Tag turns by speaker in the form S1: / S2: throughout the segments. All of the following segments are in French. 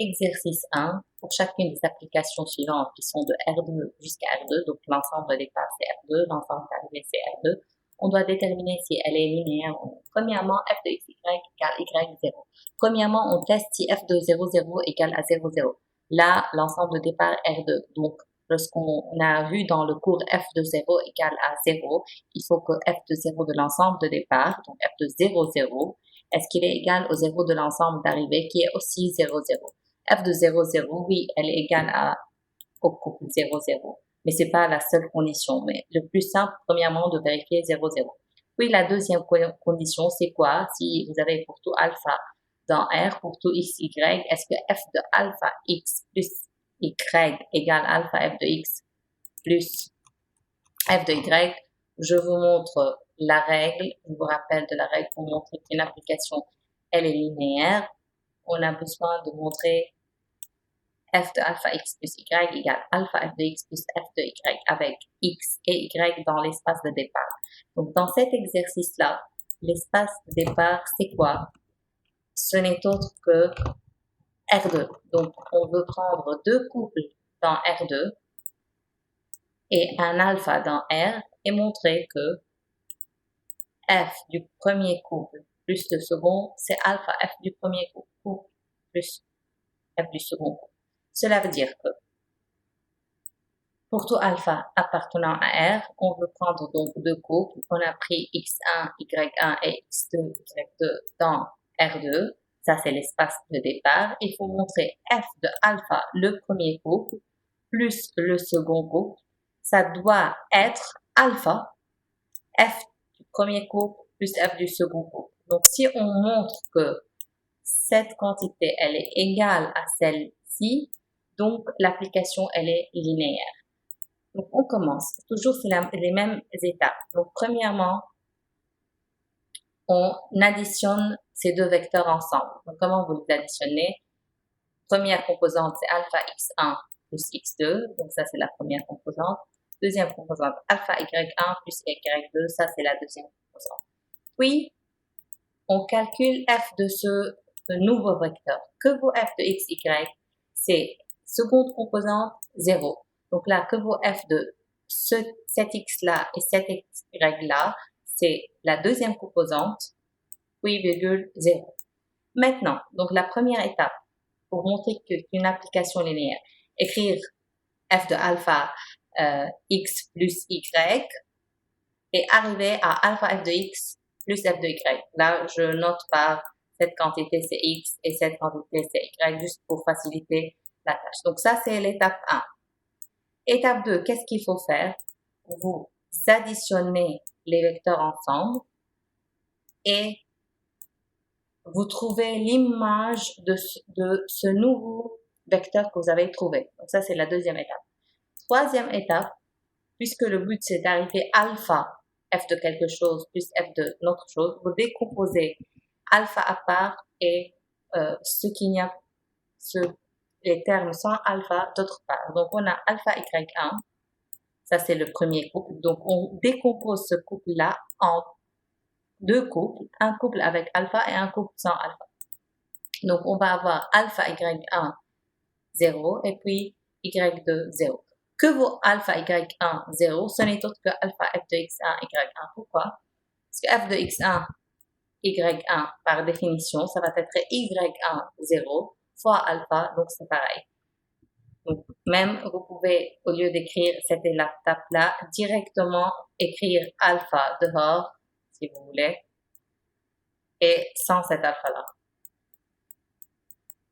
S1: Exercice 1. Pour chacune des applications suivantes qui sont de R2 jusqu'à R2, donc l'ensemble de départ c'est R2, l'ensemble d'arrivée c'est R2, on doit déterminer si elle est linéaire ou non. Premièrement, f de xy égale y0. Premièrement, on teste si f de 0, 0 égale à 0, 0. Là, l'ensemble de départ R2. Donc, lorsqu'on a vu dans le cours f de 0 égale à 0, il faut que f de 0 de l'ensemble de départ, donc f de 0, 0, est-ce qu'il est égal au 0 de l'ensemble d'arrivée qui est aussi 0, 0. F de 0, 0, oui, elle est égale au couple 0, 0. Mais c'est pas la seule condition. Mais le plus simple, premièrement, de vérifier 0, 0. Puis la deuxième condition, c'est quoi? Si vous avez pour tout alpha dans R, pour tout x, y, est-ce que f de alpha x plus y égale alpha f de x plus f de y? Je vous montre la règle. Je vous rappelle de la règle pour montrer qu'une application, elle est linéaire. On a besoin de montrer f de alpha x plus y égale alpha f de x plus f de y avec x et y dans l'espace de départ. Donc, dans cet exercice-là, l'espace de départ, c'est quoi? Ce n'est autre que R2. Donc, on veut prendre deux couples dans R2 et un alpha dans R et montrer que f du premier couple plus le second, c'est alpha f du premier couple plus f du second couple. Cela veut dire que pour tout alpha appartenant à R, on veut prendre donc deux couples. On a pris x1, y1 et x2, y2 dans R2. Ça, c'est l'espace de départ. Il faut montrer f de alpha, le premier couple, plus le second couple. Ça doit être alpha, f du premier couple plus f du second couple. Donc, si on montre que cette quantité, elle est égale à celle-ci, donc l'application, elle est linéaire. Donc, on commence. Toujours, c'est les mêmes étapes. Donc, premièrement, on additionne ces deux vecteurs ensemble. Donc, comment vous les additionnez? Première composante, c'est alpha x1 plus x2. Donc, ça, c'est la première composante. Deuxième composante, alpha y1 plus y2. Ça, c'est la deuxième composante. Puis, on calcule f de ce nouveau vecteur. Que vaut f de x, y? C'est seconde composante, 0. Donc là, que vaut f de cet x-là et cet y-là? C'est la deuxième composante, puis virgule 0. Maintenant, donc la première étape, pour montrer qu'une application linéaire, écrire f de alpha x plus y et arriver à alpha f de x plus f de y. Là, je note par cette quantité c'est x et cette quantité c'est y, juste pour faciliter la tâche. Donc ça, c'est l'étape 1. Étape 2, qu'est-ce qu'il faut faire? Vous additionnez les vecteurs ensemble et vous trouvez l'image de ce nouveau vecteur que vous avez trouvé. Donc ça, c'est la deuxième étape. Troisième étape, puisque le but c'est d'arriver alpha f de quelque chose plus f de l'autre chose, vous décomposez alpha à part et les termes sans alpha d'autre part. Donc, on a alpha y1, ça c'est le premier couple. Donc, on décompose ce couple-là en deux couples, un couple avec alpha et un couple sans alpha. Donc, on va avoir alpha y1, 0, et puis y2, 0. Que vaut alpha y1, 0? Ce n'est autre que alpha f de x1, y1. Pourquoi? Parce que f de x1, y1, par définition, ça va être y1, 0, fois alpha, donc c'est pareil. Donc, même, vous pouvez, au lieu d'écrire cette étape-là, directement écrire alpha dehors, si vous voulez, et sans cet alpha-là.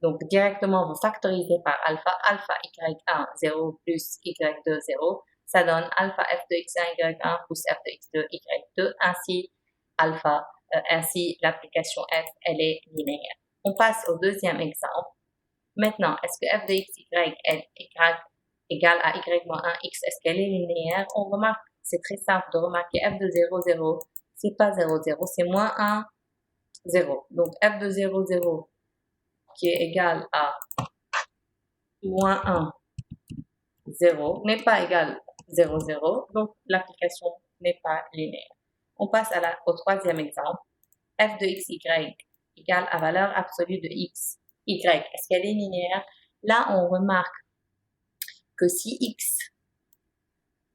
S1: Donc, directement, vous factorisez par alpha, alpha y1, 0 plus y2, 0, ça donne alpha f de x1, y1 plus f de x2, y2, ainsi l'application f, elle est linéaire. On passe au deuxième exemple. Maintenant, est-ce que f de x, y est égal à y moins 1 x? Est-ce qu'elle est linéaire? On remarque, c'est très simple de remarquer f de 0, 0, c'est pas 0, 0, c'est moins 1, 0. Donc, f de 0, 0, qui est égal à moins 1, 0, n'est pas égal à 0, 0. Donc, l'application n'est pas linéaire. On passe au troisième exemple. F de x, y égale à valeur absolue de x y, est-ce qu'elle est linéaire? Là, on remarque que si x,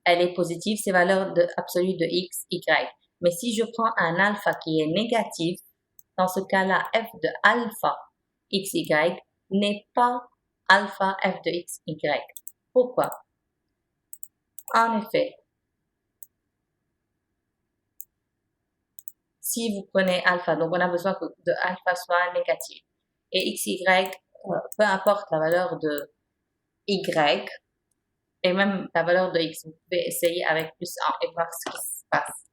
S1: elle est positive, c'est valeur absolue de x, y. Mais si je prends un alpha qui est négatif, dans ce cas-là, f de alpha x, y n'est pas alpha f de x, y. Pourquoi? En effet, si vous prenez alpha, donc on a besoin que de alpha soit négatif. Et x, y, peu importe la valeur de y, et même la valeur de x, vous pouvez essayer avec plus 1 et voir ce qui se passe.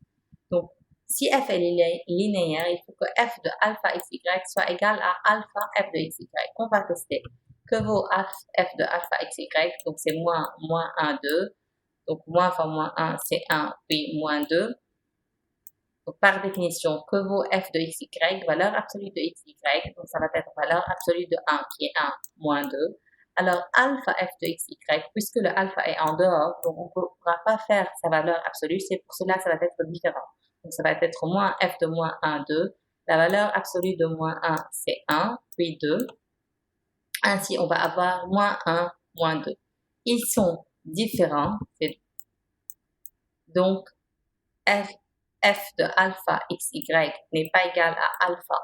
S1: Donc, si f est linéaire, il faut que f de alpha x, y soit égal à alpha f de x, y. On va tester. Que vaut f de alpha x, y? Donc, c'est moins 1, 2. Donc, moins fois moins 1, c'est 1, puis moins 2. Donc, par définition, que vaut f de x, y? Valeur absolue de x, y. Donc, ça va être valeur absolue de 1, qui est 1, moins 2. Alors, alpha f de x, y, puisque le alpha est en dehors, donc on ne pourra pas faire sa valeur absolue. C'est pour cela que ça va être différent. Donc, ça va être moins f de moins 1, 2. La valeur absolue de moins 1, c'est 1, puis 2. Ainsi, on va avoir moins 1, moins 2. Ils sont différents. Donc, f de alpha x, y n'est pas égal à alpha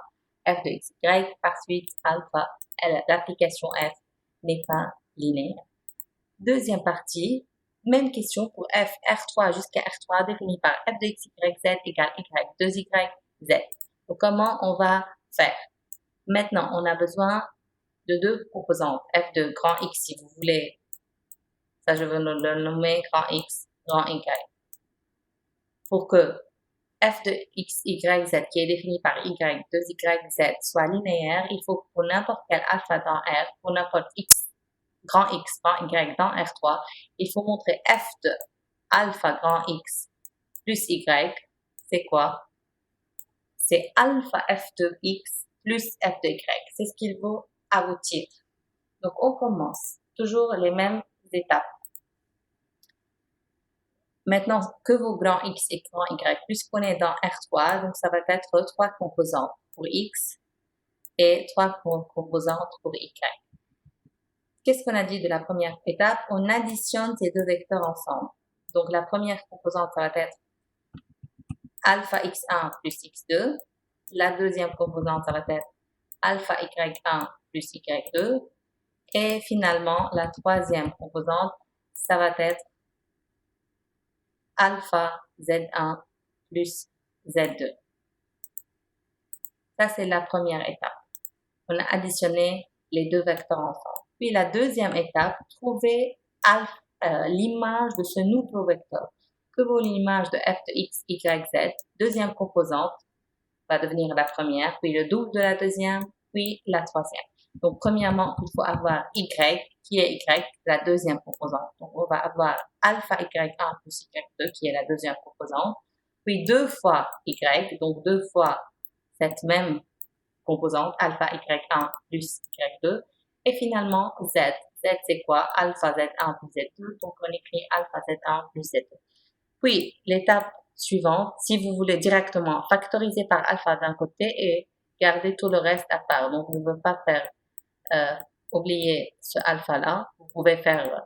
S1: f de x, y. Par suite, alpha, l'application f n'est pas linéaire. Deuxième partie, même question pour f, R3 jusqu'à R3 défini par f de x, y, z égale y, 2y, z. Donc, comment on va faire? Maintenant, on a besoin de deux composantes, f de grand X si vous voulez. Ça, je veux le nommer grand X, grand Y. Pour que f de x, y, z qui est défini par y, 2y, z soit linéaire, il faut que pour n'importe quel alpha dans R, pour n'importe x, grand X, grand Y dans R3, il faut montrer f de alpha grand X plus Y, c'est quoi? C'est alpha f de X plus f de Y. C'est ce qu'il faut aboutir. Donc, on commence. Toujours les mêmes étapes. Maintenant, que vaut grand X et grand Y? Puisqu'on est dans R3, donc ça va être 3 composantes pour X et 3 composantes pour Y. Qu'est-ce qu'on a dit de la première étape? On additionne ces deux vecteurs ensemble. Donc, la première composante, ça va être alpha x1 plus x2. La deuxième composante, ça va être alpha y1 plus y2. Et finalement, la troisième composante, ça va être alpha z1 plus z2. Ça, c'est la première étape. On a additionné les deux vecteurs ensemble. Puis la deuxième étape, trouver l'image de ce nouveau vecteur. Que vaut l'image de f de x, y, z? Deuxième composante va devenir la première, puis le double de la deuxième, puis la troisième. Donc, premièrement, il faut avoir y, qui est y, la deuxième composante. Donc, on va avoir alpha y1 plus y2, qui est la deuxième composante, puis 2 fois y, donc 2 fois cette même composante, alpha y1 plus y2, et finalement z. Z, c'est quoi? Alpha z1 plus z2, donc on écrit alpha z1 plus z2. Puis, l'étape suivante, si vous voulez directement factoriser par alpha d'un côté et garder tout le reste à part, donc vous ne pouvez pas faire oublier ce alpha-là, vous pouvez faire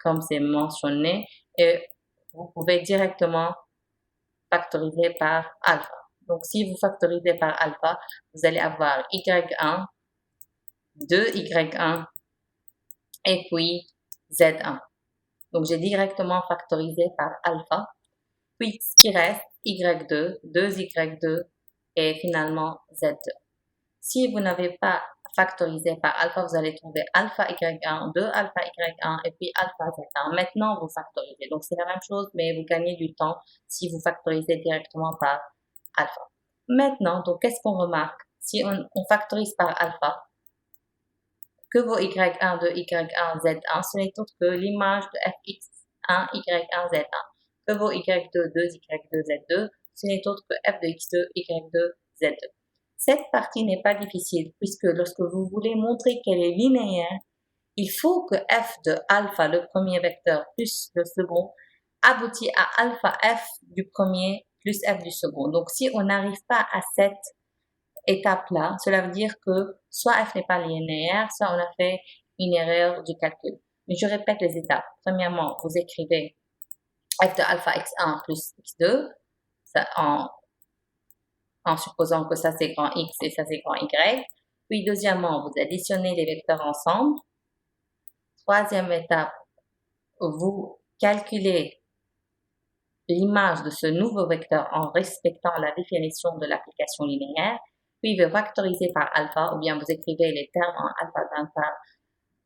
S1: comme c'est mentionné et vous pouvez directement factoriser par alpha. Donc, si vous factorisez par alpha, vous allez avoir y1, 2y1 et puis z1. Donc, j'ai directement factorisé par alpha. Puis, ce qui reste, y2, 2y2 et finalement z2. Si vous n'avez pas factorisé par alpha, vous allez trouver alpha y1, 2 alpha y1 et puis alpha z1. Maintenant, vous factorisez. Donc, c'est la même chose, mais vous gagnez du temps si vous factorisez directement par alpha. Maintenant, donc, qu'est-ce qu'on remarque? Si on factorise par alpha, que vaut y1 de y1 z1? Ce n'est autre que l'image de fx1 y1 z1. Que vaut y2 2y2 z2? Ce n'est autre que f de x2 y2 z2. Cette partie n'est pas difficile puisque lorsque vous voulez montrer qu'elle est linéaire, il faut que f de alpha, le premier vecteur, plus le second, aboutit à alpha f du premier plus f du second. Donc, si on n'arrive pas à cette étape-là, cela veut dire que soit f n'est pas linéaire, soit on a fait une erreur du calcul. Mais je répète les étapes. Premièrement, vous écrivez f de alpha x1 plus x2 ça, en supposant que ça c'est grand X et ça c'est grand Y. Puis deuxièmement, vous additionnez les vecteurs ensemble. Troisième étape, vous calculez l'image de ce nouveau vecteur en respectant la définition de l'application linéaire. Puis vous factorisez par alpha, ou bien vous écrivez les termes en alpha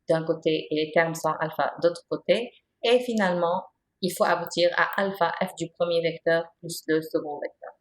S1: d'un côté et les termes sans alpha d'autre côté. Et finalement, il faut aboutir à alpha f du premier vecteur plus le second vecteur.